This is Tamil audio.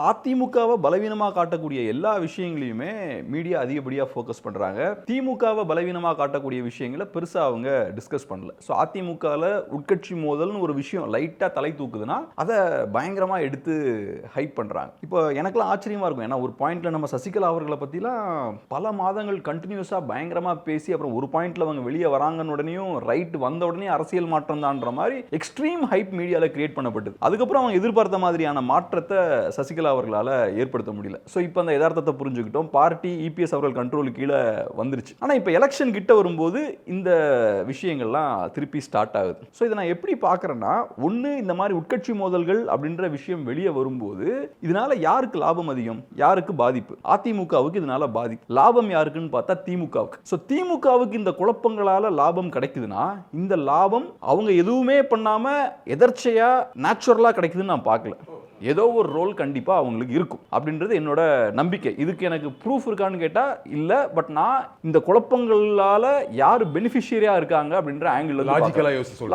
அதிமுகவை பலவீனமா காட்டக்கூடிய எல்லா விஷயங்களையுமே மீடியா அதிகப்படியா ஃபோக்கஸ் பண்றாங்க. திமுகவை பலவீனமா காட்டக்கூடிய விஷயங்களை பெருசா அவங்க டிஸ்கஸ் பண்ணல. ஸோ அதிமுகவில் உட்கட்சி மோதல்னு ஒரு விஷயம் லைட்டா தலை தூக்குதுன்னா அதை பயங்கரமா எடுத்து ஹைப் பண்றாங்க. இப்போ எனக்குலாம் ஆச்சரியமா இருக்கும். ஏன்னா ஒரு பாயிண்ட்ல நம்ம சசிகலா அவர்களை பத்திலாம் பல மாதங்கள் கண்டினியூஸா பயங்கரமா பேசி அப்புறம் ஒரு பாயிண்ட்ல அவங்க வெளியே வராங்கன்னு உடனேயும் ரைட் வந்த உடனே அரசியல் மாற்றம் தான்ற மாதிரி எக்ஸ்ட்ரீம் ஹைப் மீடியால கிரியேட் பண்ணப்பட்டது. அதுக்கப்புறம் அவங்க எதிர்பார்த்த மாதிரியான மாற்றத்தை சசிகலா அவர்களால ஏற்படுத்த முடியல. ஸோ இப்போ அந்த யதார்த்தத்தை புரிஞ்சுக்கிட்டோம். பார்ட்டி இபிஎஸ் அவர்கள் கண்ட்ரோலுக்கு கீழே வந்துருச்சு. ஆனால் இப்போ எலெக்ஷன் கிட்ட வரும்போது இந்த விஷயங்கள்லாம் திருப்பி ஸ்டார்ட் ஆகுது. ஸோ இதை நான் எப்படி பார்க்குறேன்னா, ஒன்று இந்த மாதிரி உட்கட்சி மோதல்கள் அப்படின்ற விஷயம் வெளியே வரும்போது இதனால யாருக்கு லாபம் அதிகம், யாருக்கு பாதிப்பு? அதிமுகவுக்கு இதனால பாதிப்பு. லாபம் யாருக்குன்னு பார்த்தா திமுகவுக்கு. ஸோ திமுகவுக்கு இந்த குழப்பங்களால லாபம் கிடைக்குதுன்னா இந்த லாபம் அவங்க எதுவுமே பண்ணாம எதர்ச்சையா நேச்சுரலா கிடைக்குதுன்னு நான் பார்க்கல. ஏதோ ஒரு ரோல் கண்டிப்பா அவங்களுக்கு இருக்கும் அப்படின்றது என்னோட நம்பிக்கை. இதுக்கு எனக்கு ப்ரூஃப் இருக்கான்னு கேட்டா இல்ல. பட் நான் இந்த குழப்பங்களால யார் பெனிஃபிஷியரியா இருக்காங்க அப்படின்ற ஆங்கிள் லாஜிக்கலா யோசிக்கிறேன்.